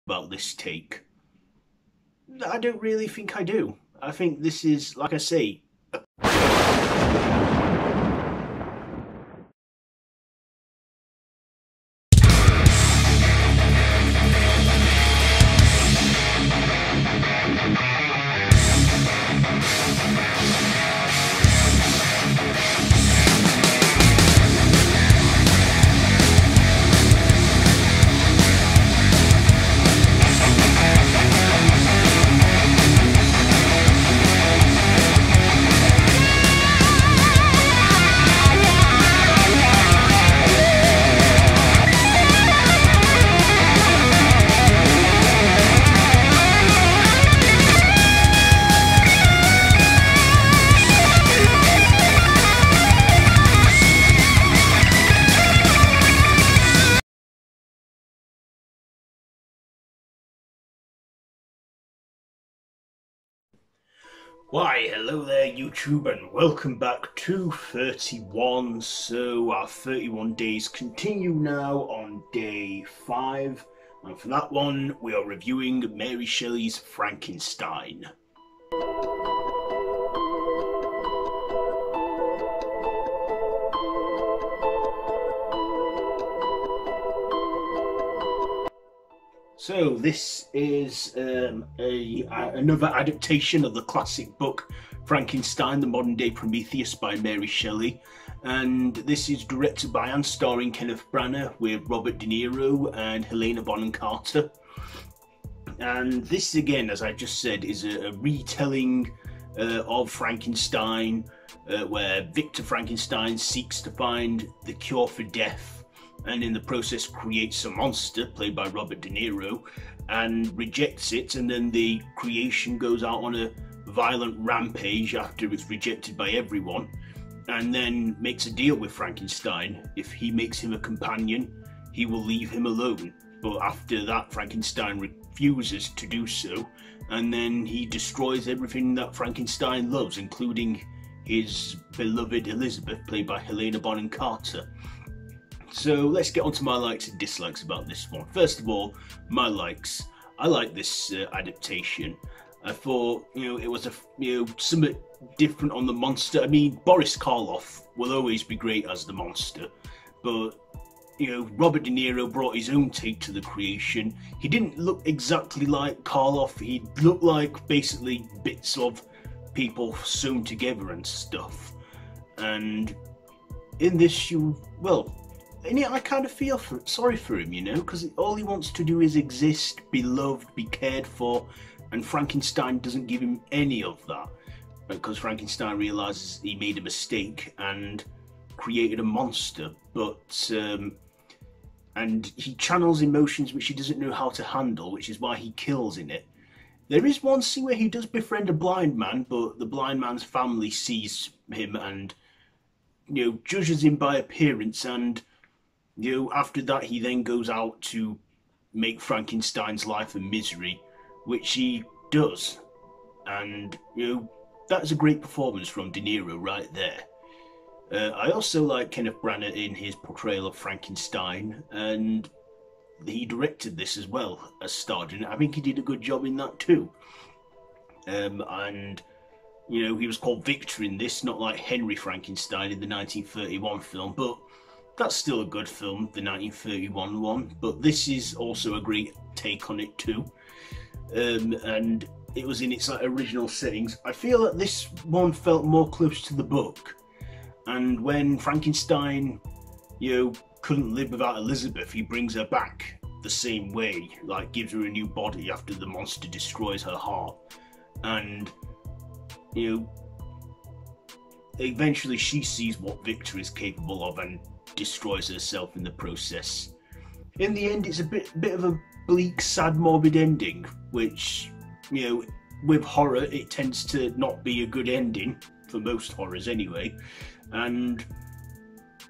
about this take. I don't really think I do. I think this is, like I say, why, hello there YouTube and welcome back to 31. So our 31 days continue now on day 5, and for that one we are reviewing Mary Shelley's Frankenstein. So this is another adaptation of the classic book Frankenstein, the modern day Prometheus by Mary Shelley, and this is directed by and starring Kenneth Branagh with Robert De Niro and Helena Bonham Carter. And this again, as I just said, is a retelling of Frankenstein, where Victor Frankenstein seeks to find the cure for death, and in the process creates a monster played by Robert De Niro and rejects it, and then the creation goes out on a violent rampage after it's rejected by everyone, and then makes a deal with Frankenstein. If he makes him a companion, he will leave him alone, but after that Frankenstein refuses to do so, and then he destroys everything that Frankenstein loves, including his beloved Elizabeth, played by Helena Bonham Carter. So let's get on to my likes and dislikes about this one. First of all, my likes. I like this adaptation. I thought, it was somewhat different on the monster. I mean, Boris Karloff will always be great as the monster, but Robert De Niro brought his own take to the creation. He didn't look exactly like Karloff. He looked like basically bits of people sewn together and stuff. And in this, and I kind of feel sorry for him, because all he wants to do is exist, be loved, be cared for, and Frankenstein doesn't give him any of that, because Frankenstein realizes he made a mistake and created a monster, and he channels emotions which he doesn't know how to handle, which is why he kills in it. There is one scene where he does befriend a blind man, but the blind man's family sees him and, judges him by appearance, and after that he then goes out to make Frankenstein's life a misery, which he does. And, that's a great performance from De Niro right there. I also like Kenneth Branagh in his portrayal of Frankenstein, and he directed this as well as starred in it. I think he did a good job in that too. And, he was called Victor in this, not like Henry Frankenstein in the 1931 film, but that's still a good film, the 1931 one, but this is also a great take on it too. And it was in its original settings. I feel that this one felt more close to the book. And when Frankenstein, couldn't live without Elizabeth, he brings her back the same way, like gives her a new body after the monster destroys her heart. And, eventually she sees what Victor is capable of and destroys herself in the process. In the end, it's a bit of a bleak, sad, morbid ending, which, with horror, it tends to not be a good ending, for most horrors anyway. And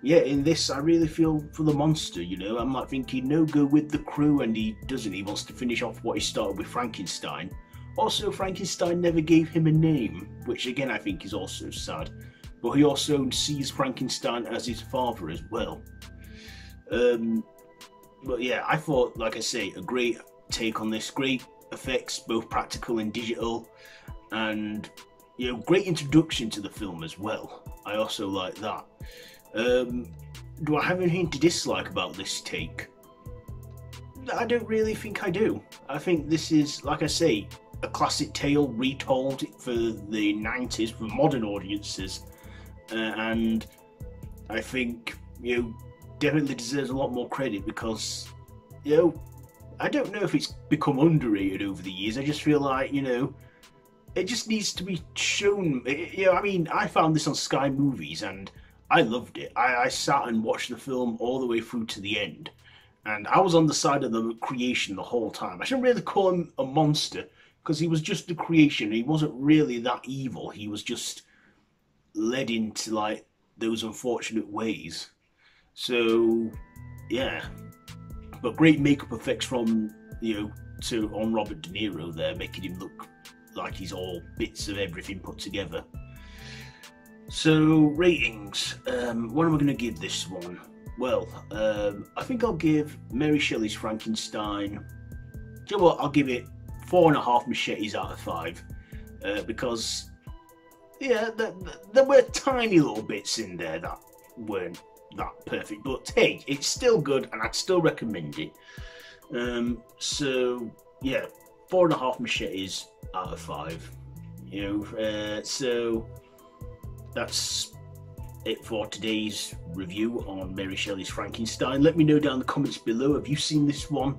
yeah, in this, I really feel for the monster, I'm like thinking, no, go with the crew, and he doesn't. He wants to finish off what he started with Frankenstein. Also, Frankenstein never gave him a name, which again I think is also sad. But he also sees Frankenstein as his father as well. But yeah, I thought, like I say, a great take on this. Great effects, both practical and digital, and great introduction to the film as well. I also like that. Do I have anything to dislike about this take? I don't really think I do. I think this is, like I say, a classic tale retold for the 90s for modern audiences, and I think definitely deserves a lot more credit because I don't know if it's become underrated over the years. I just feel like it just needs to be shown. I mean, I found this on Sky Movies and I loved it. I sat and watched the film all the way through to the end, and I was on the side of the creation the whole time. I shouldn't really call him a monster because he was just a creation. He wasn't really that evil. He was just led into like those unfortunate ways. So yeah, but great makeup effects from on Robert De Niro there, making him look like he's all bits of everything put together. So ratings, what am I going to give this one? Well, I think I'll give Mary Shelley's Frankenstein, you know what, I'll give it 4.5 machetes out of 5, because there were tiny little bits in there that weren't that perfect, but hey, it's still good and I'd still recommend it. So yeah, 4.5 machetes out of 5. So that's it for today's review on Mary Shelley's Frankenstein. Let me know down in the comments below, have you seen this one?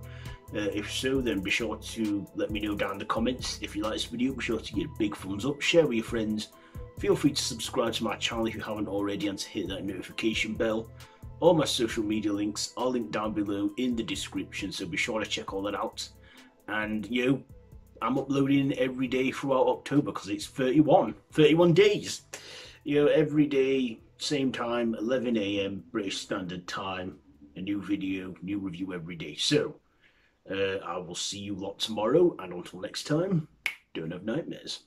If so, then be sure to let me know down in the comments. If you like this video, be sure to give it a big thumbs up, share with your friends. Feel free to subscribe to my channel if you haven't already and to hit that notification bell. All my social media links are linked down below in the description, so be sure to check all that out. And I'm uploading every day throughout October because it's 31 days. Every day, same time, 11 AM British Standard Time, a new video, new review every day. So I will see you lot tomorrow, and until next time, don't have nightmares.